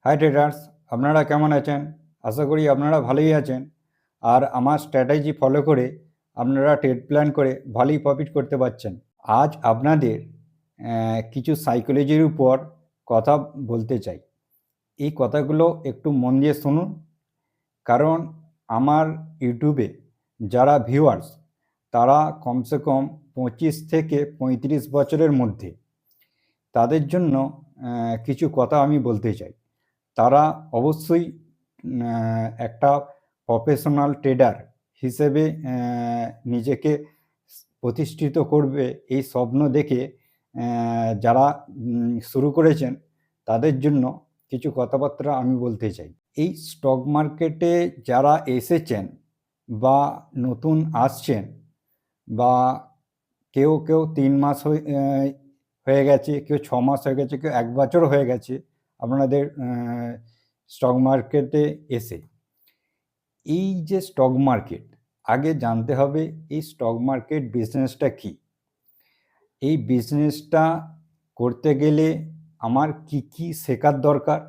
High traders, আপনারা কেমন আছেন? আশা করি আপনারা ভালোই আছেন। আর আমার স্ট্র্যাটেজি ফলো করে আপনারা ট্রেড প্ল্যান করে ভালোই প্রফিট করতে পারছেন। আজ আপনাদের কিছু সাইকোলজির উপর কথা বলতে চাই। এই কথাগুলো একটু মন দিয়ে শুনুন, কারণ আমার ইউটিউবে যারা ভিউয়ার্স তারা কমসে কম 25 থেকে 35 বছরের মধ্যে। তাদের জন্য কিছু কথা আমি বলতে চাই। তারা অবশ্যই একটা প্রফেশনাল ট্রেডার হিসেবে নিজেকে প্রতিষ্ঠিত করবে এই স্বপ্ন দেখে যারা শুরু করেছেন, তাদের জন্য কিছু কথাবার্তা আমি বলতে চাই। এই স্টক মার্কেটে যারা এসেছেন বা নতুন আসছেন, বা কেউ 3 মাস হয়ে গেছে, কেউ 6 মাস হয়ে গেছে, কেউ 1 বছর হয়ে গেছে আপনাদের স্টক মার্কেটে এসে। এই যে স্টক মার্কেট, আগে জানতে হবে এই স্টক মার্কেট বিজনেসটা কি। এই বিজনেসটা করতে গেলে আমার কি কি শেখার দরকার,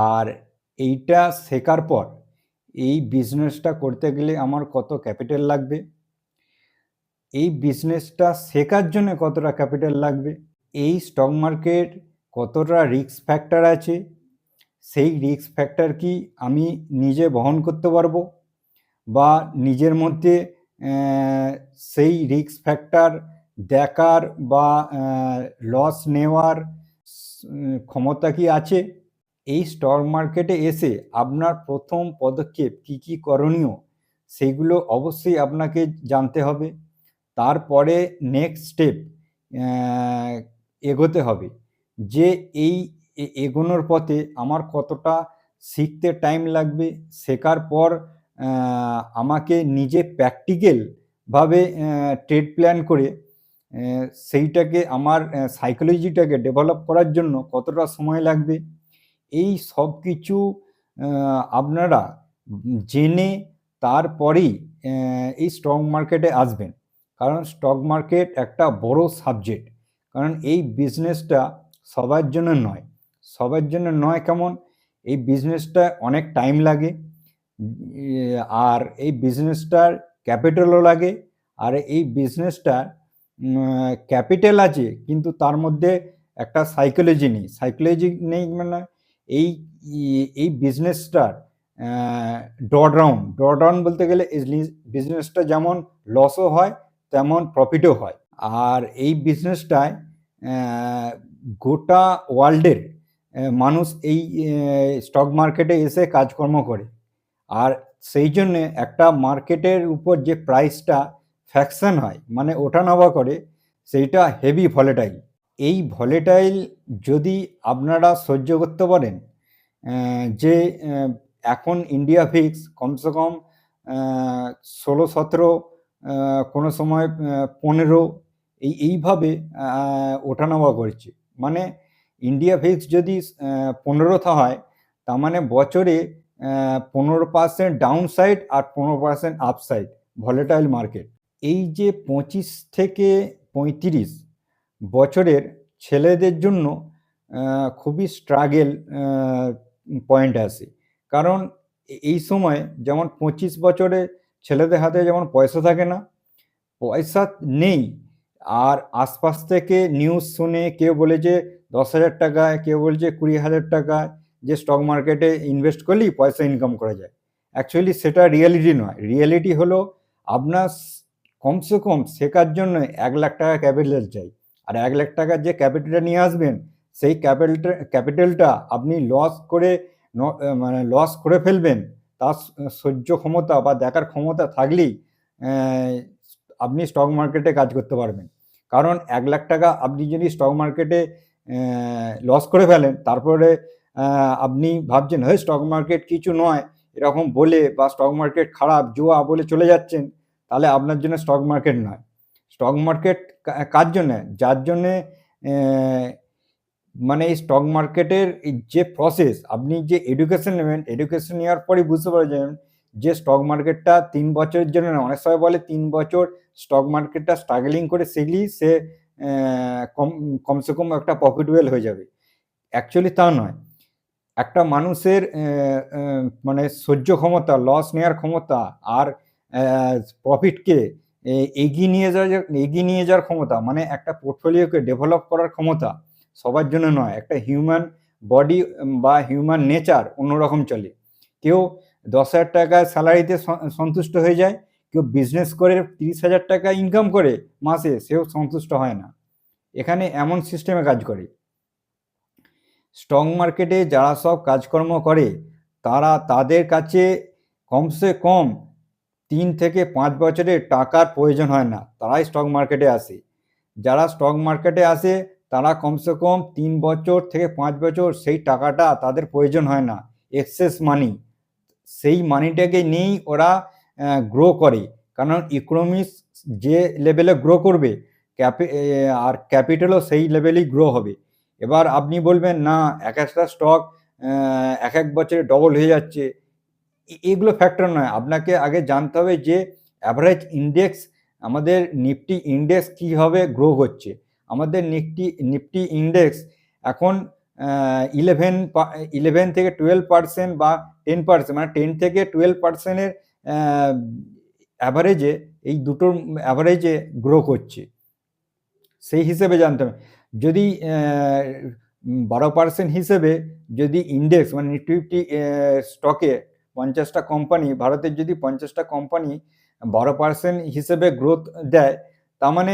আর এইটা শেখার পর এই বিজনেসটা করতে গেলে আমার কত ক্যাপিটাল লাগবে, এই বিজনেসটা শেখার জন্য কতটা ক্যাপিটাল লাগবে, এই স্টক মার্কেট কতটা রিস্ক ফ্যাক্টর আছে, সেই রিস্ক ফ্যাক্টর কি আমি নিজে বহন করতে পারবো, বা নিজের মধ্যে সেই রিস্ক ফ্যাক্টর দেখার বা লস নেওয়ার ক্ষমতা কি আছে। এই স্টক মার্কেটে এসে আপনার প্রথম পদক্ষেপ কি কি করণীয়, সেইগুলো অবশ্যই আপনাকে জানতে হবে। তারপরে নেক্সট স্টেপ এগোতে হবে, যে এই এগোনোর পথে আমার কতটা শিখতে টাইম লাগবে, শেখার পর আমাকে নিজে প্র্যাকটিক্যালভাবে ট্রেড প্ল্যান করে সেইটাকে আমার সাইকোলজিটাকে ডেভেলপ করার জন্য কতটা সময় লাগবে। এই সব কিছু আপনারা জেনে তারপরেই এই স্টক মার্কেটে আসবেন, কারণ স্টক মার্কেট একটা বড় সাবজেক্ট। কারণ এই বিজনেসটা সবার জন্য নয়। সবার জন্য নয় কেমন, এই বিজনেসটা অনেক টাইম লাগে, আর এই বিজনেসটার ক্যাপিটালও লাগে। আর এই বিজনেসটার ক্যাপিটাল আছে, কিন্তু তার মধ্যে একটা সাইকোলজি নেই। সাইকোলজি নেই মানে এই এই বিজনেসটার ড্রডাউন বলতে গেলে এই বিজনেসটা যেমন লসও হয় তেমন প্রফিটও হয়। আর এই বিজনেসটায় গোটা ওয়ার্ল্ডের মানুষ এই স্টক মার্কেটে এসে কাজকর্ম করে। আর সেই জন্যে একটা মার্কেটের উপর যে প্রাইসটা ফ্যাকশন হয়, মানে ওঠানামা করে, সেইটা হেভি ভলেটাইল। এই ভলেটাইল যদি আপনারা সহ্য করতে পারেন, যে এখন ইন্ডিয়া ভিক্স কমসে কম 16-17, কোনো সময় 15 এইভাবে ওঠানামা করছে। মানে ইন্ডিয়া ভিক্স যদি 15 হয়, তার মানে বছরে 15% ডাউন সাইড আর 15% আপসাইড ভলেটাইল মার্কেট। এই যে 25 থেকে 35 বছরের ছেলেদের জন্য খুবই স্ট্রাগেল পয়েন্ট আসে। কারণ এই সময় যেমন 25 বছরে ছেলেদের হাতে যেমন পয়সা থাকে না, পয়সা নেই, আর আশপাশ থেকে নিউজ শুনে কেউ বলেছে 10,000 টাকায়, কেউ বলছে 20,000 টাকায় যে স্টক মার্কেটে ইনভেস্ট করলেই পয়সা ইনকাম করা যায়। অ্যাকচুয়ালি সেটা রিয়ালিটি নয়। রিয়ালিটি হলো আপনার কমসে কম শেখার জন্য 1 লাখ টাকা ক্যাপিটাল চাই। আর 1 লাখ টাকার যে ক্যাপিটালটা নিয়ে আসবেন, সেই ক্যাপিটালটা আপনি লস করে ফেলবেন, তার সহ্য ক্ষমতা বা দেখার ক্ষমতা থাকলেই আপনি স্টক মার্কেটে কাজ করতে পারবেন। কারণ 1 লাখ টাকা আপনি যদি স্টক মার্কেটে লস করে ফেলেন, তারপরে আপনি ভাবছেন হয় স্টক মার্কেট কিছু নয় এরকম বলে, বা স্টক মার্কেট খারাপ জুয়া বলে চলে যাচ্ছেন, তাহলে আপনার জন্য স্টক মার্কেট নয়। স্টক মার্কেট কার জন্যে? যার জন্যে মানে এই স্টক মার্কেটের যে প্রসেস, আপনি যে এডুকেশন নেবেন, এডুকেশন নেওয়ার পরেই বুঝতে পারছেন যে স্টক মার্কেটটা 3 বছরের জন্য না। অনেক সময় বলে 3 বছর স্টক মার্কেটটা স্ট্রাগলিং করে শিখলেই সে কমসে কম একটা প্রফিটেবল হয়ে যাবে। অ্যাকচুয়ালি তা নয়। একটা মানুষের মানে সহ্য ক্ষমতা, লস নেওয়ার ক্ষমতা আর প্রফিটকে এগিয়ে নিয়ে যাওয়ার ক্ষমতা, মানে একটা পোর্টফোলিওকে ডেভেলপ করার ক্ষমতা সবার জন্য নয়। একটা হিউম্যান বডি বা হিউম্যান নেচার অন্যরকম চলে। কেউ 10,000 টাকায় স্যালারিতে সন্তুষ্ট হয়ে যায়, কেউ বিজনেস করে 30,000 টাকা ইনকাম করে মাসে, সেও সন্তুষ্ট হয় না। এখানে এমন সিস্টেমে কাজ করে। স্টক মার্কেটে যারা সব কাজকর্ম করে তাদের কাছে কমসে কম 3 থেকে 5 বছরের টাকার প্রয়োজন হয় না, তারাই স্টক মার্কেটে আসে। যারা স্টক মার্কেটে আসে তারা কমসে কম 3 বছর থেকে 5 বছর সেই টাকাটা তাদের প্রয়োজন হয় না, এক্সেস মানি। সেই মানিটাকে নিয়েই ওরা গ্রো করে, কারণ ইকোনমিক্স যে লেভেলে গ্রো করবে আর ক্যাপিটালও সেই লেভেলেই গ্রো হবে। এবার আপনি বলবেন না এক একটা স্টক এক এক বছরে ডবল হয়ে যাচ্ছে, এগুলো ফ্যাক্টর নয়। আপনাকে আগে জানতে হবে যে অ্যাভারেজ ইন্ডেক্স, আমাদের নিফটি ইন্ডেক্স কীভাবে গ্রো হচ্ছে। আমাদের নিফটি ইন্ডেক্স এখন 11 থেকে 12% বা 10%, মানে 10 থেকে 12%-এর অ্যাভারেজে, এই দুটোর অ্যাভারেজে গ্রো করছে। সেই হিসেবে জানতে হবে। যদি 12% হিসেবে যদি ইন্ডেক্স মানে নিফটি স্টকে 50টা কোম্পানি, ভারতের যদি 50টা কোম্পানি 12% হিসেবে গ্রোথ দেয়, তার মানে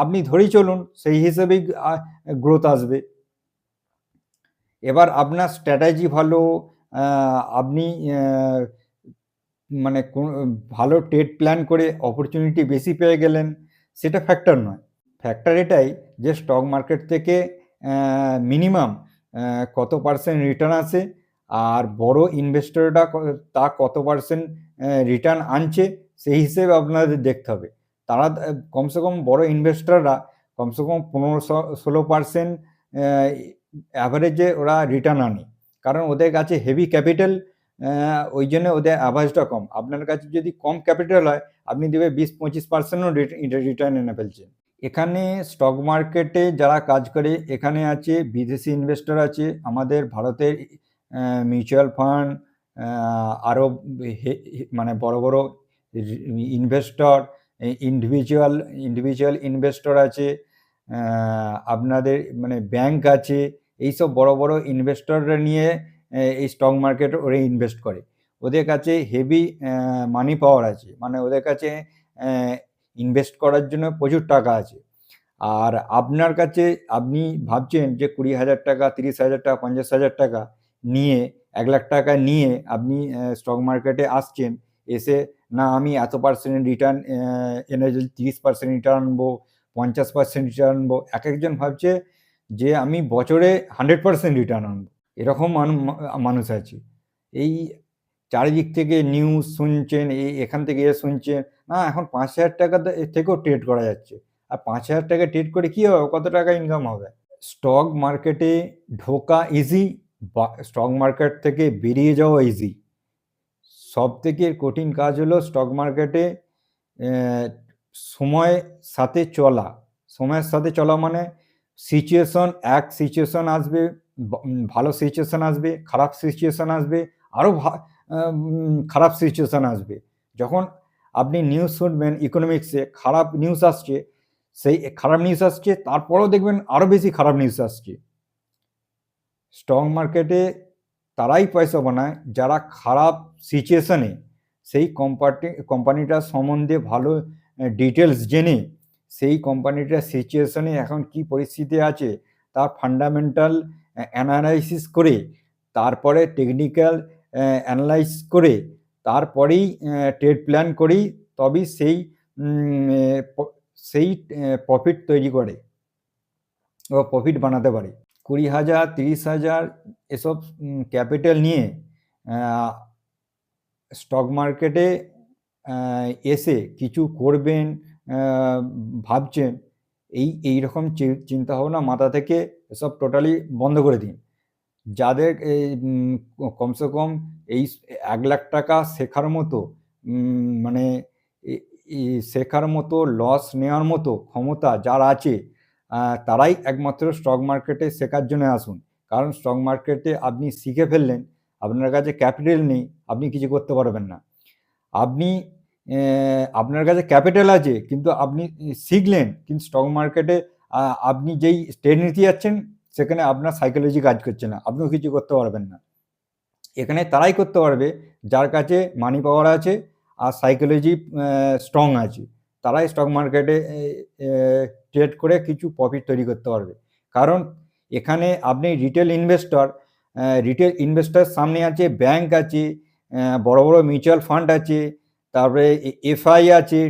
আপনি ধরেই চলুন সেই হিসেবেই গ্রোথ আসবে। এবার আপনার স্ট্র্যাটেজি ভালো, আপনি মানে ভালো ট্রেড প্ল্যান করে অপরচুনিটি বেশি পেয়ে গেলেন, সেটা ফ্যাক্টর নয়। ফ্যাক্টর এটাই যে স্টক মার্কেট থেকে মিনিমাম কত পার্সেন্ট রিটার্ন আসে, আর বড় ইনভেস্টররা তা কত পার্সেন্ট রিটার্ন আনছে, সেই হিসেবে আপনাদের দেখতে হবে। তারা কমসে কম বড় ইনভেস্টররা কমসে কম 15-16% অ্যাভারেজে ওরা রিটার্ন আনে, কারণ ওদের কাছে হেভি ক্যাপিটাল, ওই জন্য ওদের অ্যাভারেজটা কম। আপনার কাছে যদি কম ক্যাপিটাল হয়, আপনি দেবে 20-25%ও রিটার্ন এনে ফেলছেন। এখানে স্টক মার্কেটে যারা কাজ করে, এখানে আছে বিদেশি ইনভেস্টর আছে, আমাদের ভারতের মিউচুয়াল ফান্ড, আরও মানে বড় বড় ইনভেস্টর, ইন্ডিভিজুয়াল ইনভেস্টর আছে, আপনাদের মানে ব্যাংক আছে। এইসব বড় বড় ইনভেস্টররা নিয়ে এই স্টক মার্কেটে ওরা ইনভেস্ট করে। ওদের কাছে হেভি মানি পাওয়ার আছে, মানে ওদের কাছে ইনভেস্ট করার জন্য প্রচুর টাকা আছে। আর আপনার কাছে আপনি ভাবছেন যে 20,000 টাকা, 30,000 টাকা, 50,000 টাকা নিয়ে, 1 লাখ টাকা নিয়ে আপনি স্টক মার্কেটে আসছেন, এসে না আমি এত পার্সেন্ট রিটার্ন এনে যদি 30% রিটার্ন আনবো, 50% রিটার্ন আনবো। এক একজন ভাবছে যে আমি বছরে 100% রিটার্ন আনবো, এরকম মানুষ আছে। এই চারিদিক থেকে নিউজ শুনছেন, এখান থেকে শুনছেন, না এখন 5,000 টাকা থেকেও ট্রেড করা যাচ্ছে। আর 5,000 টাকা ট্রেড করে কী হবে, কত টাকা ইনকাম হবে? স্টক মার্কেটে ঢোকা ইজি, বা স্টক মার্কেট থেকে বেরিয়ে যাওয়া ইজি। সবথেকে কঠিন কাজ হলো স্টক মার্কেটে সময়ের সাথে চলা। সময়ের সাথে চলা মানে সিচুয়েশন আসবে, ভালো সিচুয়েশন আসবে, খারাপ সিচুয়েশন আসবে, আরও খারাপ সিচুয়েশন আসবে। যখন আপনি নিউজ শুনবেন ইকোনমিক্সে খারাপ নিউজ আসছে, সেই খারাপ নিউজ আসছে, তারপরেও দেখবেন আরও বেশি খারাপ নিউজ আসছে। স্টক মার্কেটে তারাই পয়সা বানায় যারা খারাপ সিচুয়েশনে সেই কোম্পানিটার সম্বন্ধে ভালো ডিটেলস জেনে, সেই কোম্পানিটার সিচুয়েশনে এখন কি পরিস্থিতি আছে তার ফান্ডামেন্টাল অ্যানালাইসিস করে, তারপরে টেকনিক্যাল অ্যানালাইজ করে, তারপরেই ট্রেড প্ল্যান করি, তবেই সেই প্রফিট তৈরি করে বা প্রফিট বানাতে পারে। 20,000, 30,000 এসব ক্যাপিটাল নিয়ে স্টক মার্কেটে এসে কিছু করবেন ভাবছেন, এইরকম চিন্তাভাবনা মাথা থেকে এসব টোটালি বন্ধ করে দিন। যাদের কমসে কম এই 1 লাখ টাকা শেখার মতো, মানে শেখার মতো, লস নেওয়ার মতো ক্ষমতা যার আছে, তারাই একমাত্র স্টক মার্কেটে শেখার জন্য আসুন। কারণ স্টক মার্কেটে আপনি শিখে ফেললেন, আপনার কাছে ক্যাপিটাল নেই, আপনি কিছু করতে পারবেন না। আপনি আপনার কাছে ক্যাপিটাল আছে কিন্তু আপনি শিখলেন, কিন্তু স্টক মার্কেটে আপনি যেই ট্রেড নিতে যাচ্ছেন সেখানে আপনার সাইকোলজি কাজ করছে না, আপনিও কিছু করতে পারবেন না। এখানে তারাই করতে পারবে যার কাছে মানি পাওয়ার আছে আর সাইকোলজি স্ট্রং আছে, তারাই স্টক মার্কেটে ট্রেড করে কিছু প্রফিট তৈরি করতে পারবে। কারণ এখানে আপনি রিটেল ইনভেস্টর সামনে আছে, ব্যাংক আছে, বড় বড় মিউচুয়াল ফান্ড আছে, তারপরে এফআই আছে,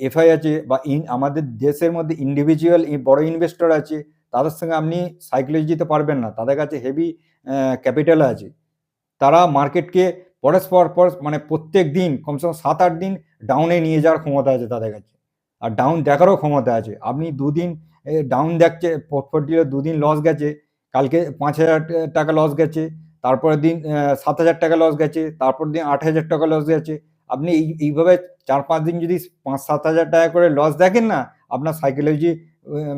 এফআই আছে, বা আমাদের দেশের মধ্যে ইন্ডিভিজুয়াল বড় ইনভেস্টর আছে, তাদের সঙ্গে আপনি সাইকোলজি দিতে পারবেন না, তাদের কাছে হেভি ক্যাপিটাল আছে। তারা মার্কেটকে পরস্পর মানে প্রত্যেক দিন কমসে কম 7-8 দিন ডাউনে নিয়ে যাওয়ার ক্ষমতা আছে তাদের কাছে, আর ডাউন দেখারও ক্ষমতা আছে। আপনি দুদিন ডাউন দেখছে, পোর্টফোলিও দুদিন লস গেছে, কালকে 5,000 টাকা লস গেছে, তারপরের দিন 7,000 টাকা লস গেছে, তারপর দিন 8,000 টাকা লস গেছে। আপনি এইভাবে 4-5 দিন যদি 5-7 হাজার টাকা করে লস দেখেন না, আপনার সাইকোলজি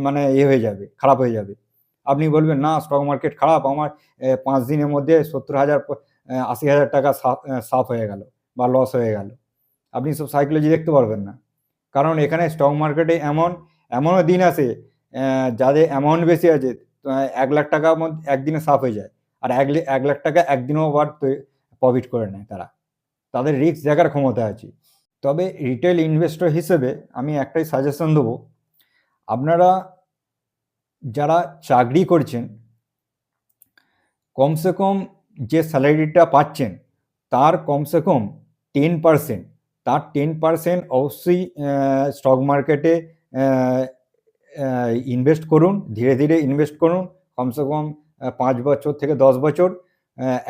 মানে হয়ে যাবে, খারাপ হয়ে যাবে। আপনি বলবেন না স্টক মার্কেট খারাপ, আমার 5 দিনের মধ্যে 70,000 80,000 টাকা সাফ হয়ে গেল বা লস হয়ে গেল। আপনি সব সাইকোলজি দেখতে পারবেন না। কারণ এখানে স্টক মার্কেটে এমনও দিন আসে যাদের অ্যামাউন্ট বেশি আছে, 1 লাখ টাকার মধ্যে একদিনে সাফ হয়ে যায়, আর 1 লাখ টাকা একদিনেও আবার প্রফিট করে নেয় তারা। তাদের রিস্ক দেখার ক্ষমতা আছে। তবে রিটেল ইনভেস্টর হিসেবে আমি একটাই সাজেশন দেবো, আপনারা যারা চাকরি করছেন কমসে কম যে স্যালারিটা পাচ্ছেন তার কমসে কম 10%, তার 10% অবশ্যই স্টক মার্কেটে ইনভেস্ট করুন, ধীরে ধীরে ইনভেস্ট করুন, কমসে কম 5 বছর থেকে 10 বছর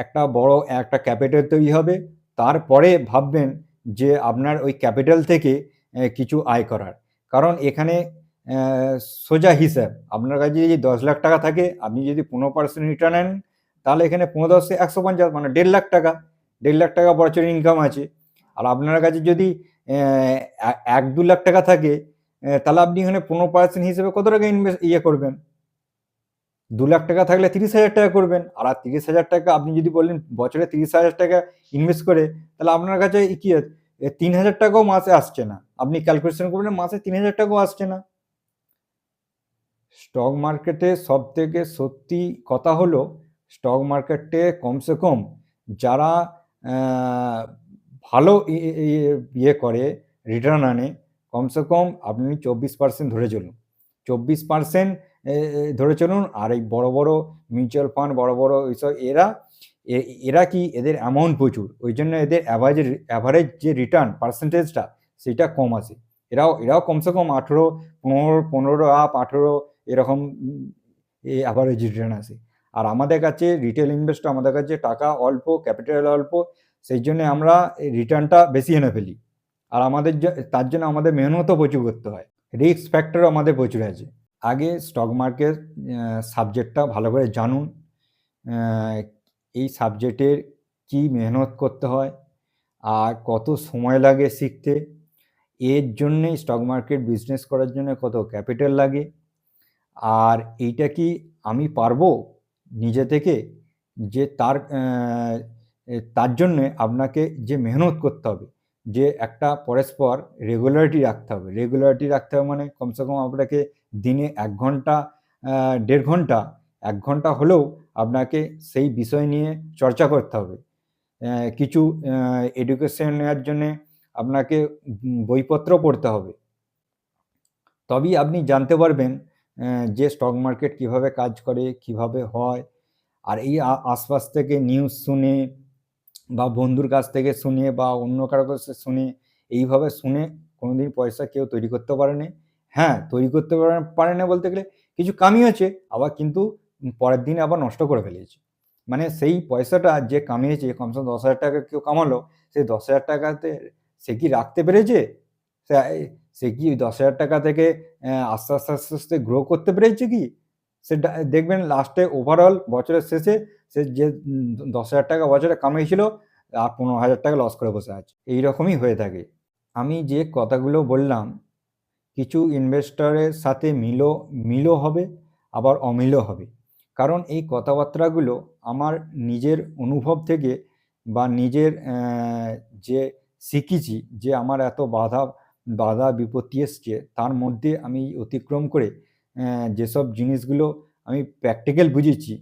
একটা বড় একটা ক্যাপিটাল তৈরি হবে। তারপরে ভাববেন যে আপনার ওই ক্যাপিটাল থেকে কিছু আয় করার। কারণ এখানে সোজা হিসাব, আপনার কাছে যদি 10 লাখ টাকা থাকে, আপনি যদি 15% রিটার্ন নেন, তাহলে এখানে 15-10 150 মানে 1.5 লাখ টাকা, 1.5 লাখ টাকা বছর ইনকাম আছে। আর আপনার কাছে যদি 1-2 লাখ টাকা থাকে, তাহলে আপনি এখানে 15% হিসেবে কত টাকা করবেন? 2 লাখ টাকা থাকলে 30,000 টাকা করবেন। আর 30,000 টাকা আপনি যদি বললেন বছরে 30,000 টাকা ইনভেস্ট করে, তাহলে আপনার কাছে কি 3,000 টাকাও মাসে আসছে না। আপনি ক্যালকুলেশন করবেন, মাসে 3,000 টাকাও আসছে না। স্টক মার্কেটে সবথেকে সত্যি কথা হলো, স্টক মার্কেটে কমসে কম যারা ভালো করে রিটার্ন আনে, কমসে কম আপনি 24% ধরে চলুন, 24% ধরে চলুন। আর এই বড় বড় মিউচুয়াল ফান্ড, বড় বড় এইসব এরা কি এদের অ্যামাউন্ট প্রচুর, ওই জন্য এদের অ্যাভারেজ যে রিটার্ন পার্সেন্টেজটা সেটা কম আসে। এরাও কমসে কম 15 আপ 18 এরকম অ্যাভারেজ রিটার্ন আসে। আর আমাদের কাছে রিটেল ইনভেস্টর, আমাদের কাছে টাকা অল্প, ক্যাপিটাল অল্প, সেই জন্য আমরা এই রিটার্নটা বেশি এনে ফেলি। আর তার জন্য আমাদের মেহনতও প্রচুর করতে হয়, রিস্ক ফ্যাক্টরও আমাদের প্রচুর আছে। আগে স্টক মার্কেট সাবজেক্টটা ভালো করে জানুন, এই সাবজেক্টের কি মেহনত করতে হয় আর কত সময় লাগে শিখতে, এর জন্যে স্টক মার্কেট বিজনেস করার জন্য কত ক্যাপিটাল লাগে, আর এইটা কি আমি পারবো নিজে থেকে, যে তার জন্যে আপনাকে যে মেহনত করতে হবে, যে একটা পরস্পর রেগুলারিটি রাখতে হবে। রেগুলারিটি রাখতে হবে মানে কমসে কম আপনাকে দিনে 1 ঘন্টা 1.5 ঘন্টা 1 ঘন্টা হলেও আপনাকে সেই বিষয় নিয়ে চর্চা করতে হবে। কিছু এডুকেশন নেওয়ার জন্যে আপনাকে বইপত্র পড়তে হবে। তবেই আপনি জানতে পারবেন যে স্টক মার্কেট কিভাবে কাজ করে, কিভাবে হয়। আর এই আশপাশ থেকে নিউজ শুনে বা বন্ধুর কাছ থেকে শুনে বা অন্য কারো কাছে শুনে, এইভাবে শুনে কোনোদিন পয়সা কেউ তৈরি করতে পারেনি। হ্যাঁ, তৈরি করতে পারে না বলতে গেলে কিছু কামিয়েছে, আবার কিন্তু পরের দিন আবার নষ্ট করে ফেলেছে। মানে সেই পয়সাটা যে কামিয়েছে, কমসে কম 10,000 টাকা কেউ কামালো, সেই 10,000 টাকাতে সে কি রাখতে পেরেছে? সে কি 10,000 টাকা থেকে আস্তে আস্তে আস্তে আস্তে গ্রো করতে পেরেছে কি? সেটা দেখবেন লাস্টে ওভারঅল বছরের শেষে সে যে 10,000 টাকা বছরে কামিয়েছিল, আর 15,000 টাকা লস করে বসে আছে। এইরকমই হয়ে থাকে। আমি যে কথাগুলো বললাম, কিছু ইনভেস্টরের সাথে মিলও হবে, আবার অমিলও হবে। কারণ এই কথাবার্তাগুলো আমার নিজের অনুভব থেকে বা নিজের যে শিখেছি, যে আমার এত বাধা বিপত্তি এসছে, তার মধ্যে আমি অতিক্রম করে যেসব জিনিসগুলো আমি প্র্যাকটিক্যাল বুঝেছি,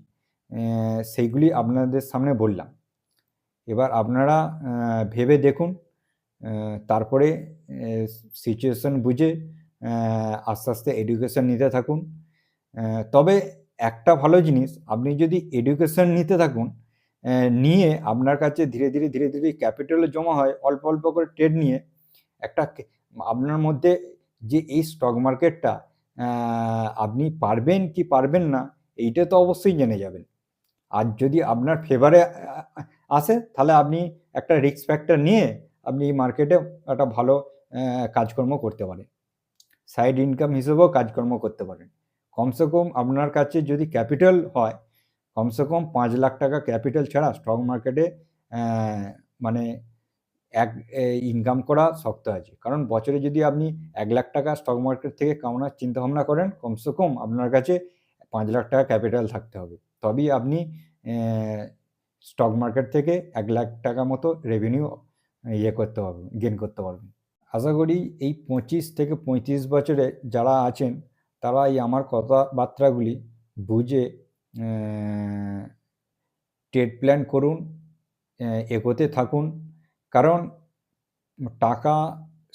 সেইগুলি আপনাদের সামনে বললাম। এবার আপনারা ভেবে দেখুন, তারপরে সিচুয়েশন বুঝে আস্তে আস্তে এডুকেশন নিতে থাকুন। তবে একটা ভালো জিনিস, আপনি যদি এডুকেশন নিতে থাকুন, নিয়ে আপনার কাছে ধীরে ধীরে ক্যাপিটালও জমা হয়, অল্প অল্প করে ট্রেড নিয়ে একটা আপনার মধ্যে যে এই স্টক মার্কেটটা আপনি পারবেন কি পারবেন না, এইটা তো অবশ্যই জেনে যাবেন। আর যদি আপনার ফেভারে আসে, তাহলে আপনি একটা রিস্ক ফ্যাক্টর নিয়ে আপনি মার্কেটে একটা ভালো কাজকর্ম করতে পারেন, সাইড ইনকাম হিসেবেও কাজকর্ম করতে পারেন। কমসে কম আপনার কাছে যদি ক্যাপিটাল হয়, কমসে কম 5 লাখ টাকা ক্যাপিটাল ছাড়া স্টক মার্কেটে মানে ইনকাম করা শক্ত আছে। কারণ বছরে যদি আপনি 1 লাখ টাকা স্টক মার্কেট থেকে কামানোর চিন্তাভাবনা করেন, কমসে কম আপনার কাছে 5 লাখ টাকা ক্যাপিটাল থাকতে হবে। তবেই আপনি স্টক মার্কেট থেকে 1 লাখ টাকা মতো রেভিনিউ করতে পারবেন, গেইন করতে পারবেন। আশা করি এই 25 থেকে 35 বছরে যারা আছেন, তারা এই আমার কথাবার্তাগুলি বুঝে ট্রেড প্ল্যান করুন, এগোতে থাকুন। কারণ টাকা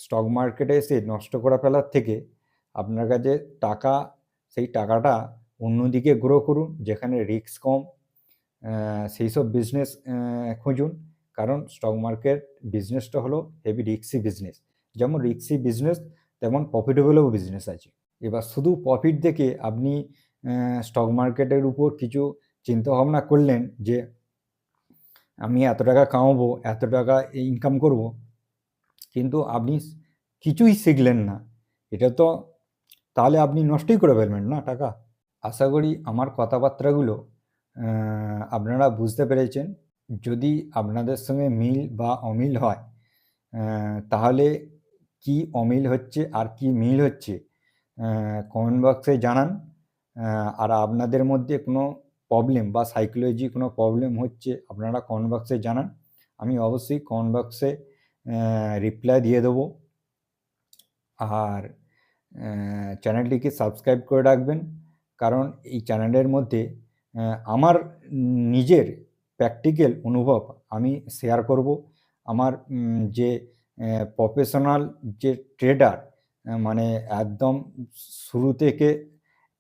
স্টক মার্কেটে এসে নষ্ট করে ফেলার থেকে আপনার কাছে টাকা, সেই টাকাটা অন্যদিকে গ্রো করুন, যেখানে রিস্ক কম, সেই সব বিজনেস খুঁজুন। কারণ স্টক মার্কেট বিজনেসটা হলো হেভি রিস্কি বিজনেস। যেমন রিস্কি বিজনেস, তেমন প্রফিটেবলও বিজনেস আছে। এবার শুধু প্রফিট দেখে আপনি স্টক মার্কেটের উপর কিছু চিন্তাভাবনা করলেন যে আমি এত টাকা কামাবো, এত টাকা ইনকাম করব, কিন্তু আপনি কিছুই শিখলেন না, এটা তো তাহলে আপনি নষ্টই করে ফেলবেন না টাকা। আশা করি আমার কথাবার্তাগুলো আপনারা বুঝতে পেরেছেন। যদি আপনাদের সঙ্গে মিল বা অমিল হয়, তাহলে কি অমিল হচ্ছে আর কি মিল হচ্ছে কমেন্ট বক্সে জানান। আর আপনাদের মধ্যে কোনো প্রবলেম বা সাইকোলজি কোনো প্রবলেম হচ্ছে, আপনারা কমেন্ট বক্সে জানান। আমি অবশ্যই কমেন্ট বক্সে রিপ্লাই দিয়ে দেবো। আর চ্যানেলটিকে সাবস্ক্রাইব করে রাখবেন, কারণ এই চ্যানেলের মধ্যে আমার নিজের প্র্যাকটিক্যাল অনুভব আমি শেয়ার করব। আমার যে প্রফেশনাল যে ট্রেডার, মানে একদম শুরু থেকে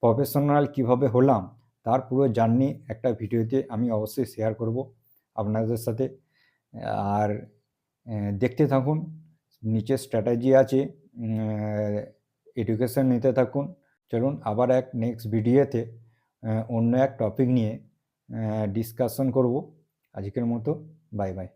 প্রফেশনাল কিভাবে হলাম, তার পুরো জার্নি একটা ভিডিওতে আমি অবশ্যই শেয়ার করব আপনাদের সাথে। আর দেখতে থাকুন, নিচে স্ট্র্যাটেজি আছে, এডুকেশন নিতে থাকুন। চলুন আবার এক নেক্সট ভিডিওতে অন্য এক টপিক নিয়ে ডিসকাশন করব। আজকের মতো বাই বাই।